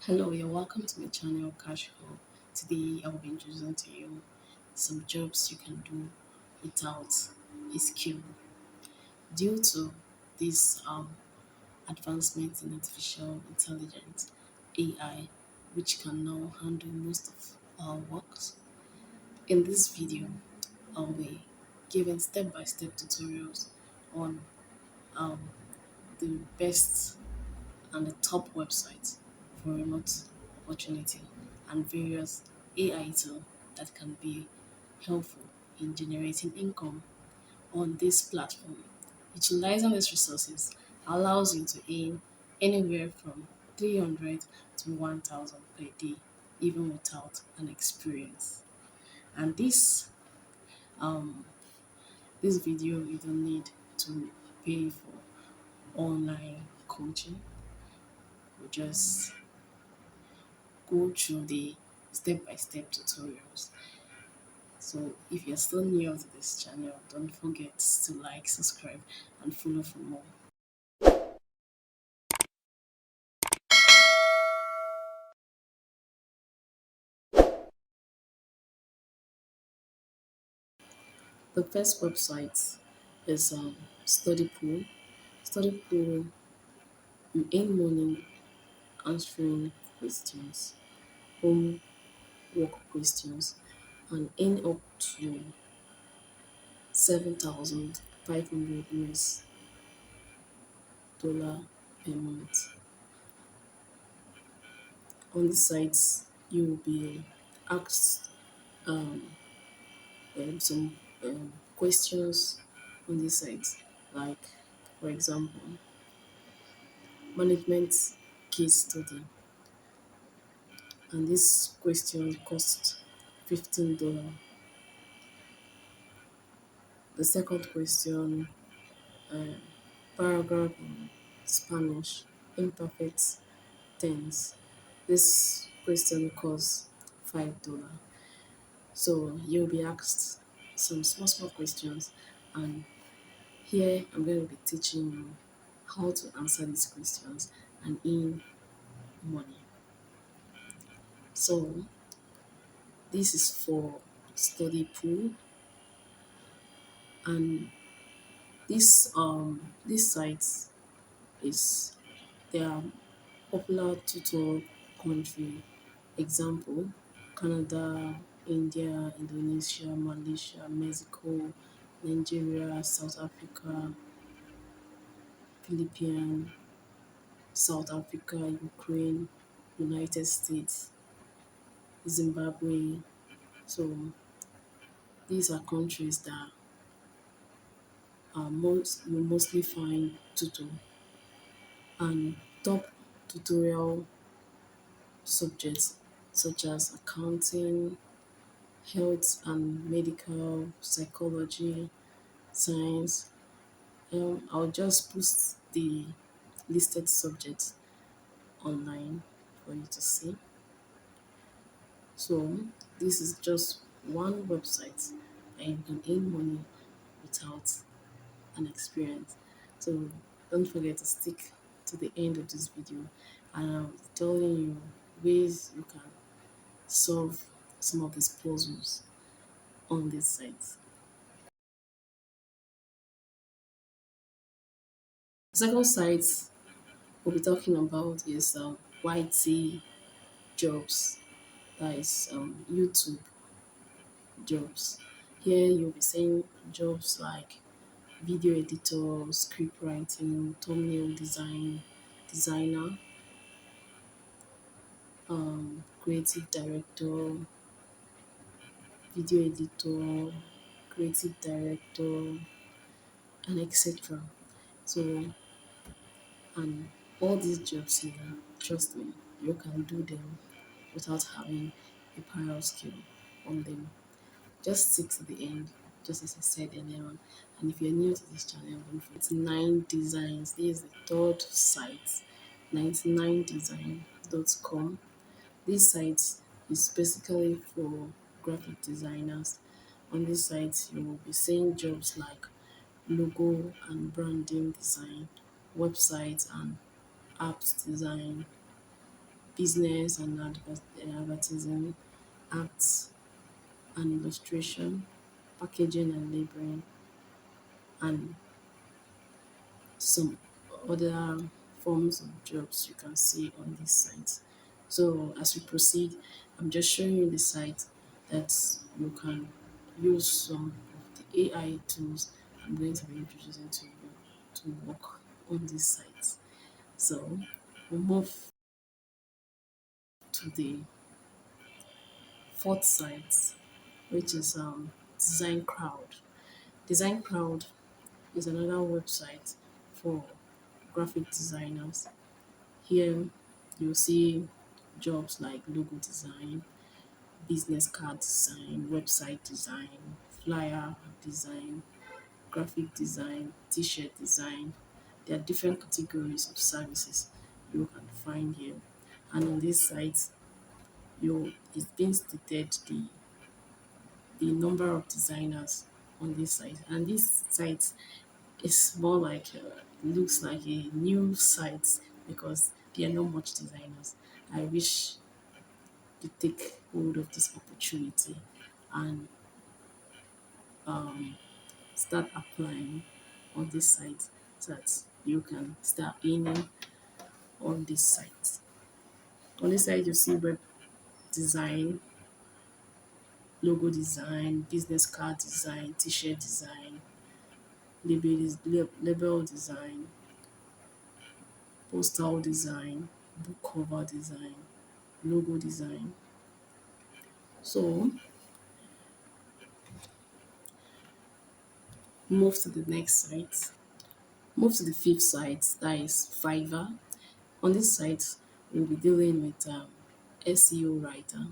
Hello, you're welcome to my channel Cash Hub. Today I will be introducing to you some jobs you can do without a skill. Due to this advancement in artificial intelligence (AI), which can now handle most of our works, in this video I'll be giving step-by-step tutorials on um, the best and the top websites for remote opportunity and various AI tools that can be helpful in generating income on this platform. Utilizing these resources allows you to earn anywhere from 300 to 1,000 per day, even without an experience. And um, this video, you don't need to pay for online coaching. We just go through the step-by-step tutorials. So if you're still new to this channel, don't forget to like, subscribe, and follow for more. The first website is Study Pool. Study Pool, you earn money answering questions, home work questions, and earn up to 7,500 US dollar per month. On the site, you will be asked um, some questions on this site, like, for example, management case study. And this question cost $15. The second question, uh, paragraph in Spanish, imperfect tense. This question costs $5. So you'll be asked some small questions, and here I'm going to be teaching you how to answer these questions and earn money. So this is for study pool, and this site is their popular tutor country. Example: Canada, India, Indonesia, Malaysia, Mexico, Nigeria, South Africa, Philippines, South Africa, Ukraine, United States, Zimbabwe. So these are countries that you mostly find tutor, and top tutorial subjects such as accounting, health and medical, psychology, science. I'll just post the listed subjects online for you to see. So this is just one website and you can earn money without an experience. So don't forget to stick to the end of this video, and I'll be telling you ways you can solve some of these puzzles on this site. The second site we'll be talking about is YT jobs, that is YouTube jobs. Here you'll be seeing jobs like video editor, script writing, thumbnail designer, creative director, video editor, creative director, and etc. So, and all these jobs here, trust me, you can do them without having a prior skill on them. Just stick to the end, just as I said earlier on. And if you're new to this channel, don't forget 9 designs. This is the third site, 99design.com. This site is basically for graphic designers. On this site, you will be seeing jobs like logo and branding design, website and apps design, business and advertising, arts and illustration, packaging and labeling, and some other forms of jobs you can see on this site. So as we proceed, I'm just showing you the site that you can use some of the AI tools I'm going to be introducing to you to work on this site. So we'll move to the fourth site, which is Design Crowd. Design Crowd is another website for graphic designers. Here you'll see jobs like logo design, business card design, website design, flyer design, graphic design, t-shirt design. There are different categories of services you can find here. And on this site, it's been stated the number of designers on this site. And this site is more like looks like a new site because there are not much designers. I wish to take hold of this opportunity and start applying on this site so that you can start earning on this site. On this site, you see web design, logo design, business card design, t-shirt design, label design, postal design, book cover design, logo design. So move to the next site. Move to the fifth site, that is Fiverr. On this site, we'll be dealing with SEO writer.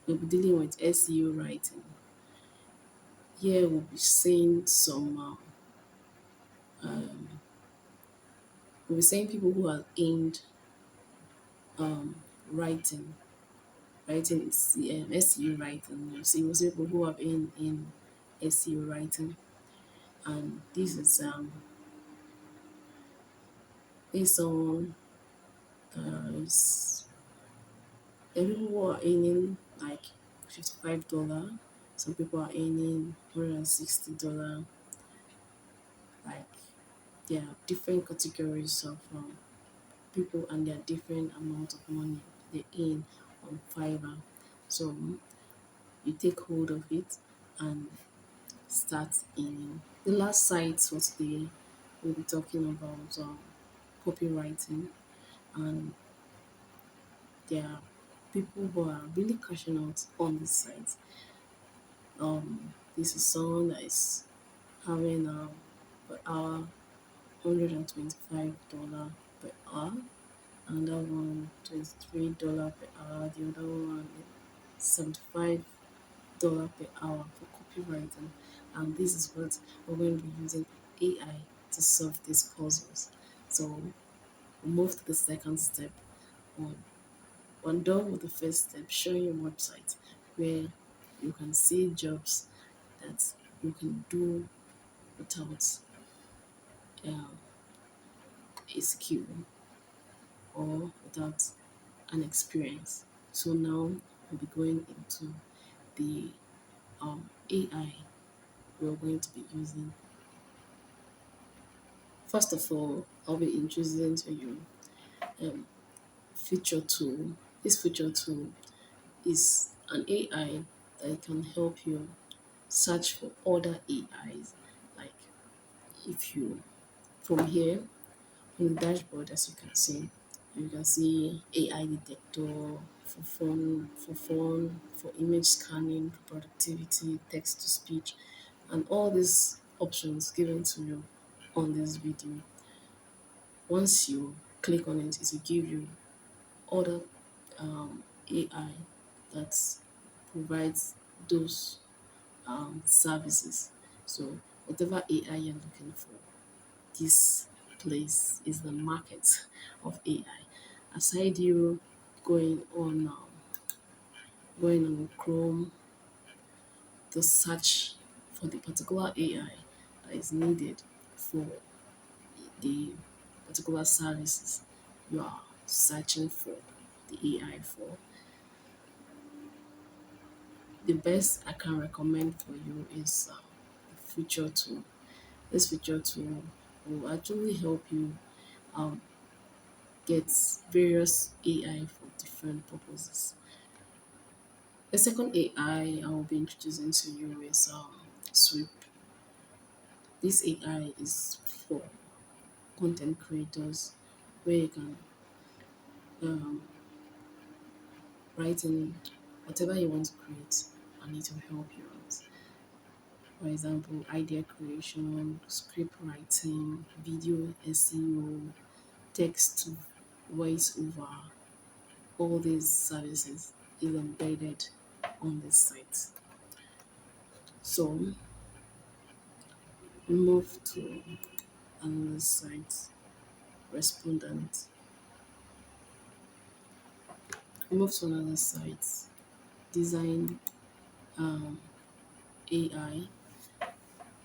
We'll be dealing with SEO writing. Here we'll be saying we'll be saying people who are aimed writing, SEO writing. We'll see people who have in SEO writing, and this on is there are people who are earning like $55. Some people are earning $160. Like there are different categories of people and there are different amount of money they earn on Fiverr. So you take hold of it and start earning. The last site for today we'll be talking about copywriting, and there are people who are really cashing out on this site. This is someone that is having per hour $125 per hour, another one $23 per hour, the other one $75 per hour for copywriting. And this is what we're going to be using AI to solve these puzzles. So we'll move to the second step. On when done with the first step, showing your website where you can see jobs that you can do without um, a skill or without an experience. So now we'll be going into the AI we're going to be using. First of all, I'll be introducing to you um, feature tool. This feature tool is an AI that can help you search for other AIs. Like if you from here on the dashboard, as you can see AI detector for image scanning, for productivity, text to speech, and all these options given to you on this video. Once you click on it, it will give you other AI that provides those services. So whatever AI you're looking for, this place is the market of AI. Aside you going on Chrome to search for the particular AI that is needed for the particular services you are searching for. the AI for. The best I can recommend for you is the feature tool. This feature tool will actually help you um, get various AI for different purposes. The second AI I will be introducing to you is Sweep. This AI is for content creators where you can um, write in whatever you want to create and it will help you out. For example, idea creation, script writing, video SEO, text to voice over, all these services is embedded on this site. So move to another site, respondent. Move to another site, design AI.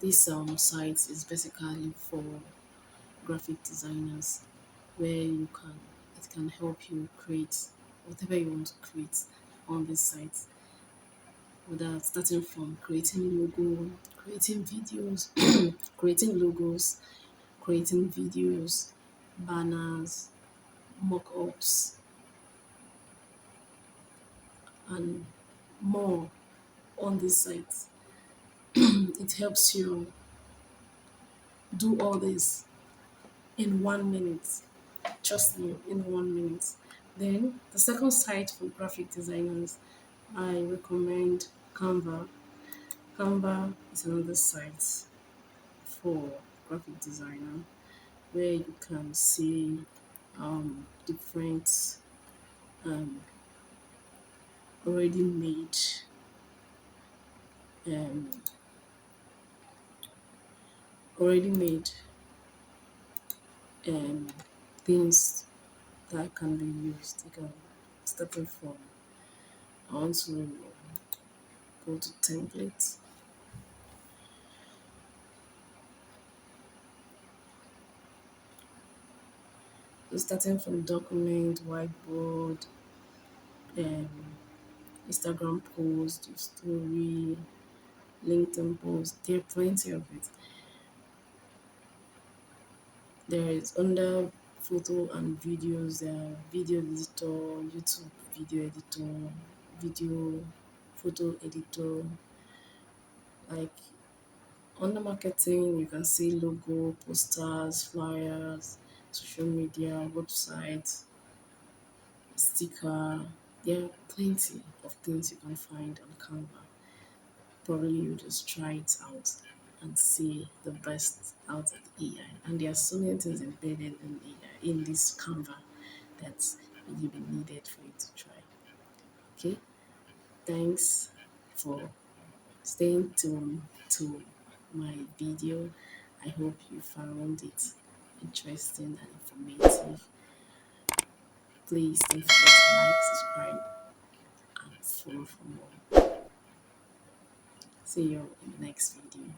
This site is basically for graphic designers where it can help you create whatever you want to create on this site, whether starting from creating logo, creating videos, creating logos, creating videos, banners, mock-ups, and more on this site. It helps you do all this in 1 minute. Trust me, in 1 minute. Then the second site for graphic designers, I recommend Canva. Canva is another site for graphic designer where you can see different um, already made um, already made um, things that can be used. You can starting from I want to go to templates. So starting from document, whiteboard, um, Instagram post, your story, LinkedIn post. There are plenty of it. There is under photo and videos, there are video editor, YouTube video editor, video photo editor. Like under marketing, you can see logo, posters, flyers, social media, website, sticker. There are plenty of things you can find on Canva. Probably you just try it out and see the best out of AI. And there are so many things embedded in AI in this Canva that will be needed for you to try. Okay, thanks for staying tuned to my video. I hope you found it interesting and informative. Please don't forget to like, subscribe, and follow for more. See you in the next video.